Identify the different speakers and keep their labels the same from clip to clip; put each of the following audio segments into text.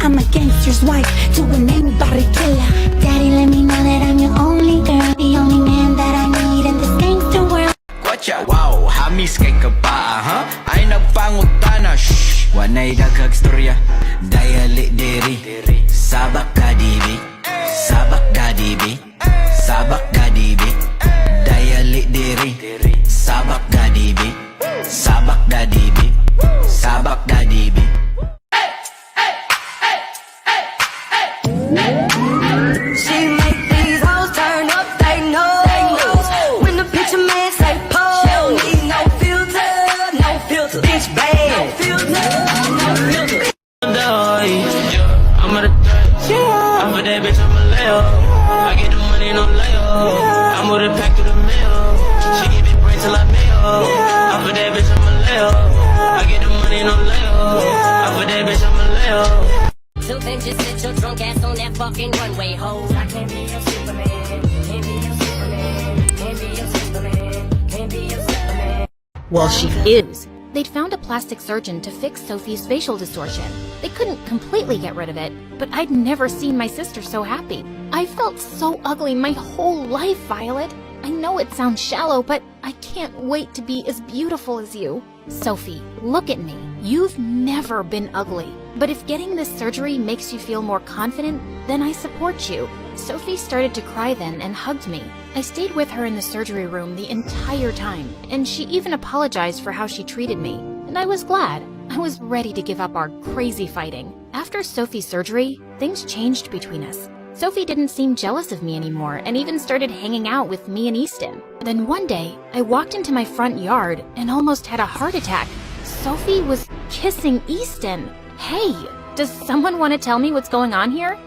Speaker 1: I'm a gangster's wife to an anybody killer. Daddy, let me know that I'm your only girl, the only man that I need in this gangster world.
Speaker 2: Watcha, wow, hamis kay kapaa, ha? Ay nagpangutana, shh. Wanay daghag storya, dayali diri. Sabak kadibi, sabak kadibi, sabak kadibi. Dayali diri, sabak kadibi, sabak kadibi, sabak kadibi.
Speaker 3: She make these hoes turn up they nose. When the picture man say pose, she don't need no filter, no filter. Bitch bad, no filter, no filter.
Speaker 4: I'm at a I'm for that bitch, I'm a layer. I get the money, no layer. I'm with a pack to the mail. She give me brain till I mail. I'm for that bitch, I'm a layer. I get the money, no layer. I'm for that bitch, I'm a layer.
Speaker 5: So then just sit your drunk ass on that fucking runway, ho. I can't be your Superman, can't be your Superman, can't be your Superman, can't be your Superman.
Speaker 6: Well, she is. They'd found a plastic surgeon to fix Sophie's facial distortion. They couldn't completely get rid of it, but I'd never seen my sister so happy. I felt so ugly my whole life, Violet. I know it sounds shallow, but I can't wait to be as beautiful as you. Sophie, look at me. You've never been ugly. But if getting this surgery makes you feel more confident, then I support you. Sophie started to cry then and hugged me. I stayed with her in the surgery room the entire time, and she even apologized for how she treated me. And I was glad. I was ready to give up our crazy fighting. After Sophie's surgery, things changed between us. Sophie didn't seem jealous of me anymore and even started hanging out with me and Easton. Then one day, I walked into my front yard and almost had a heart attack. Sophie was kissing Easton. Hey, does someone want to tell me what's going on here?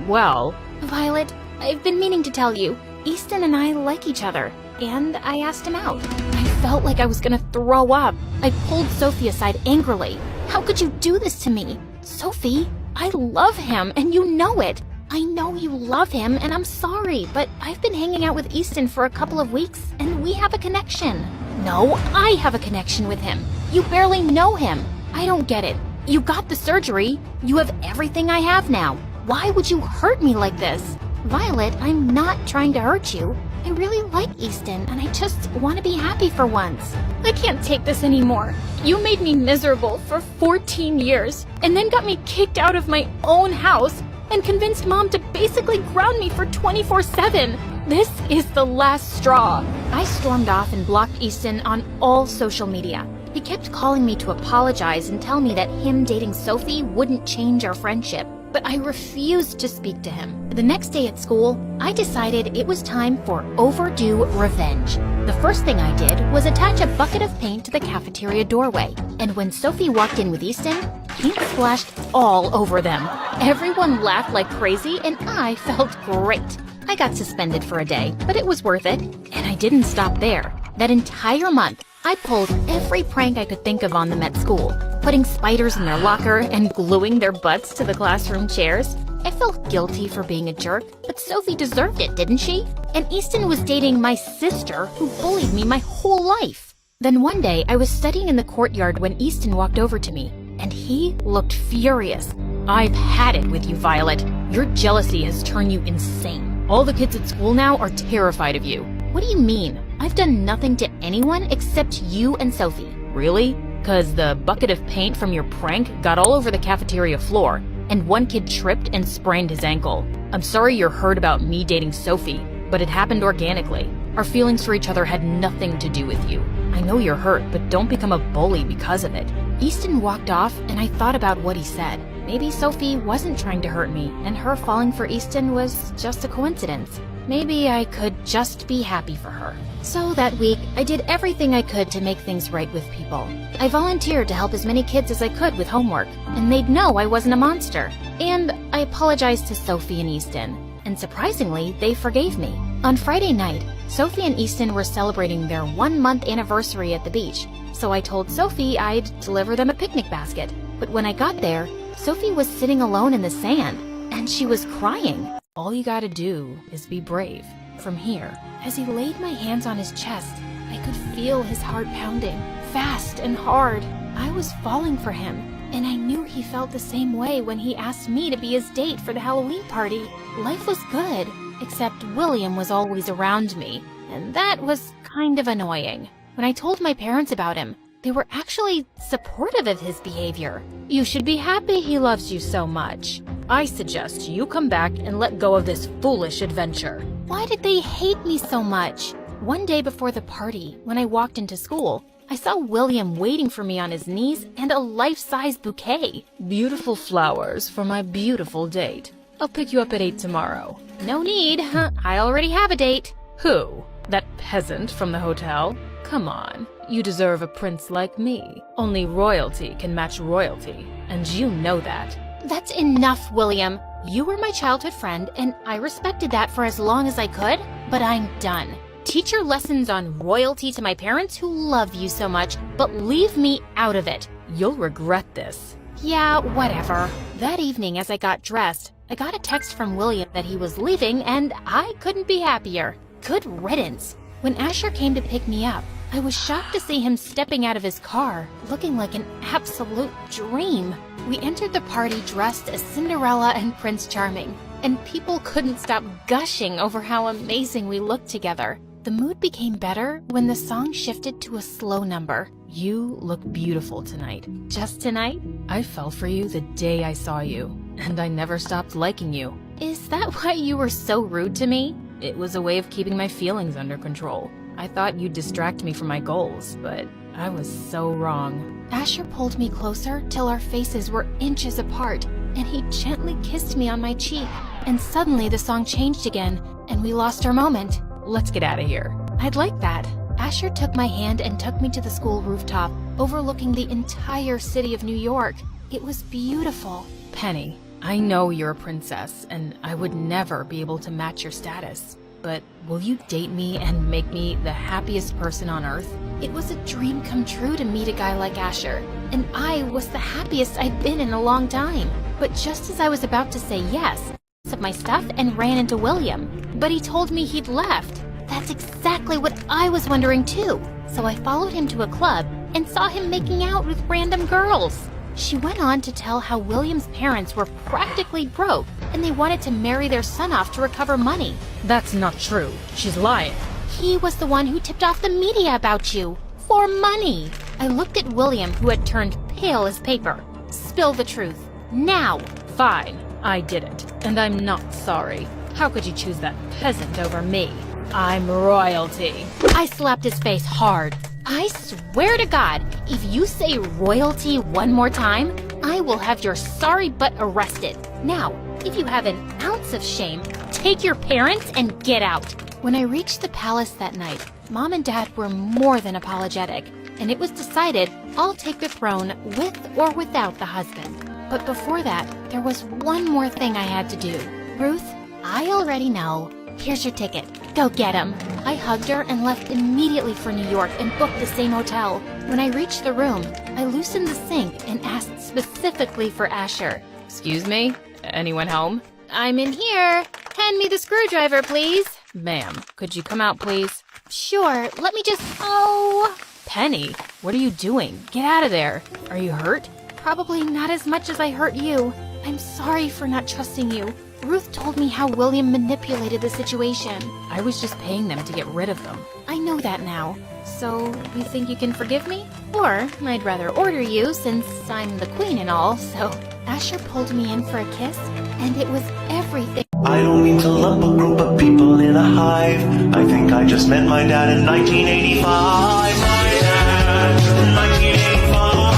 Speaker 6: Well... Violet, I've been meaning to tell you. Easton and I like each other, and I asked him out. I felt like I was gonna throw up. I pulled Sophie aside angrily. How could you do this to me? Sophie, I love him, and you know it. I know you love him, and I'm sorry, but I've been hanging out with Easton for a couple of weeks, and we have a connection. No, I have a connection with him. You barely know him. I don't get it. You got the surgery. You have everything I have now. Why would you hurt me like this? Violet, I'm not trying to hurt you. I really like Easton, and I just want to be happy for once. I can't take this anymore. You made me miserable for 14 years, and then got me kicked out of my own house, and convinced Mom to basically ground me for 24/7. This is the last straw. I stormed off and blocked Easton on all social media. He kept calling me to apologize and tell me that him dating Sophie wouldn't change our friendship, but I refused to speak to him. The next day at school, I decided it was time for overdue revenge. The first thing I did was attach a bucket of paint to the cafeteria doorway, and when Sophie walked in with Easton, paint splashed all over them. Everyone laughed like crazy, and I felt great. I got suspended for a day, but it was worth it. And I didn't stop there. That entire month, I pulled every prank I could think of on them at school, putting spiders in their locker and gluing their butts to the classroom chairs. I felt guilty for being a jerk, but Sophie deserved it, didn't she? And Easton was dating my sister, who bullied me my whole life. Then one day, I was studying in the courtyard when Easton walked over to me, and he looked furious. I've had it with you, Violet. Your jealousy has turned you insane. All the kids at school now are terrified of you. What do you mean? I've done nothing to anyone except you and Sophie. Really? 'Cause the bucket of paint from your prank got all over the cafeteria floor, and one kid tripped and sprained his ankle. I'm sorry you're hurt about me dating Sophie, but it happened organically. Our feelings for each other had nothing to do with you. I know you're hurt, but don't become a bully because of it. Easton walked off, and I thought about what he said. Maybe Sophie wasn't trying to hurt me, and her falling for Easton was just a coincidence. Maybe I could just be happy for her. So that week, I did everything I could to make things right with people. I volunteered to help as many kids as I could with homework, and made know I wasn't a monster. And I apologized to Sophie and Easton, and surprisingly, they forgave me. On Friday night, Sophie and Easton were celebrating their 1-month anniversary at the beach, so I told Sophie I'd deliver them a picnic basket. But when I got there, Sophie was sitting alone in the sand, and she was crying. All you gotta do is be brave. From here, as he laid my hands on his chest, I could feel his heart pounding, fast and hard. I was falling for him, And I knew he felt the same way when he asked me to be his date for the Halloween party. Life was good, except William was always around me, and that was kind of annoying. When I told my parents about him, they were actually supportive of his behavior. You should be happy he loves you so much. I suggest you come back and let go of this foolish adventure. Why did they hate me so much? One day before the party, when I walked into school, I saw William waiting for me on his knees and a life-size bouquet. Beautiful flowers for my beautiful date. I'll pick you up at 8 tomorrow. No need. I already have a date. Who? That peasant from the hotel? Come on. You deserve a prince like me. Only royalty can match royalty, and you know that. That's enough, William. You were my childhood friend, and I respected that for as long as I could, but I'm done. Teach your lessons on royalty to my parents who love you so much, but leave me out of it. You'll regret this. Yeah, whatever. That evening, as I got dressed, I got a text from William that he was leaving, and I couldn't be happier. Good riddance. When Asher came to pick me up, I was shocked to see him stepping out of his car, looking like an absolute dream. We entered the party dressed as Cinderella and Prince Charming, and people couldn't stop gushing over how amazing we looked together. The mood became better when the song shifted to a slow number. You look beautiful tonight. Just tonight? I fell for you the day I saw you, and I never stopped liking you. Is that why you were so rude to me? It was a way of keeping my feelings under control. I thought you'd distract me from my goals, but I was so wrong. Asher pulled me closer till our faces were inches apart, and he gently kissed me on my cheek. And suddenly the song changed again, and we lost our moment. Let's get out of here. I'd like that. Asher took my hand and took me to the school rooftop, overlooking the entire city of New York. It was beautiful. Penny, I know you're a princess, and I would never be able to match your status. But will you date me and make me the happiest person on earth? It was a dream come true to meet a guy like Asher, and I was the happiest I'd been in a long time. But just as I was about to say yes, I picked up my stuff and ran into William. But he told me he'd left. That's exactly what I was wondering too. So I followed him to a club and saw him making out with random girls. She went on to tell how William's parents were practically broke and they wanted to marry their son off to recover money. That's not true. She's lying. He was the one who tipped off the media about you. For money. I looked at William, who had turned pale as paper. Spill the truth. Now. Fine. I did it. And I'm not sorry. How could you choose that peasant over me? I'm royalty. I slapped his face hard. I swear to God, if you say royalty one more time, I will have your sorry butt arrested. Now, if you have an ounce of shame, take your parents and get out. When I reached the palace that night, Mom and Dad were more than apologetic, and it was decided I'll take the throne with or without the husband. But before that, there was one more thing I had to do. Ruth, I already know. Here's your ticket. Go get him. I hugged her and left immediately for New York and booked the same hotel. When I reached the room, I loosened the sink and asked specifically for Asher. Excuse me? Anyone home? I'm in here. Hand me the screwdriver, please. Ma'am, could you come out, please? Sure. Let me just... Oh... Penny, what are you doing? Get out of there. Are you hurt? Probably not as much as I hurt you. I'm sorry for not trusting you. Ruth told me how William manipulated the situation. I was just paying them to get rid of them. I know that now. So, you think you can forgive me? Or, I'd rather order you since I'm the queen and all, so... Asher pulled me in for a kiss, and it was everything.
Speaker 7: I don't mean to lump a group of people in a hive. I think I just met my dad in 1985. My dad, 1985.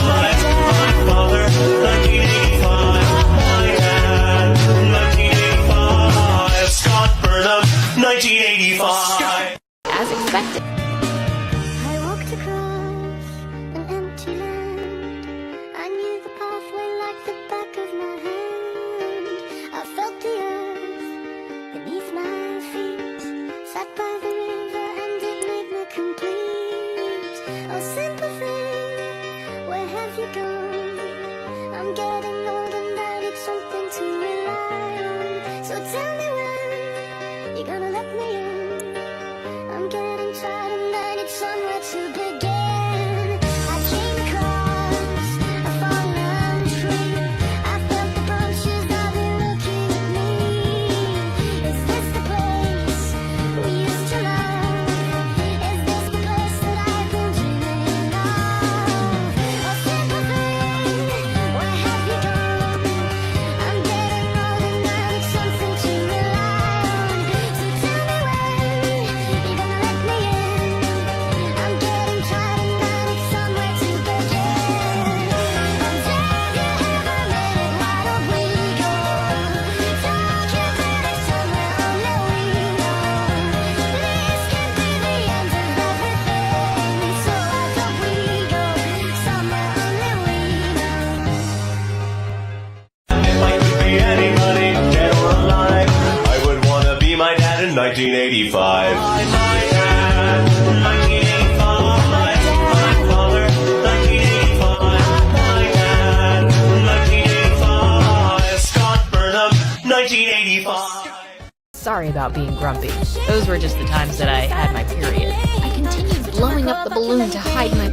Speaker 7: My father, 1985. My dad, 1985. Scott Burnham, 1985.
Speaker 6: As expected.
Speaker 1: I walked across an empty land. I knew the pathway like the back of my hand. I felt the earth beneath my feet. Sat by the river and it made me complete. Oh, simple thing, where have you gone? I'm getting old and I need something to rely on. So tell me when you're gonna let me in. I'm getting tired and I need somewhere to begin. I came across a fallen
Speaker 8: Sorry about being grumpy. Those were just the times that I had my period.
Speaker 6: I continued blowing up the balloon to hide my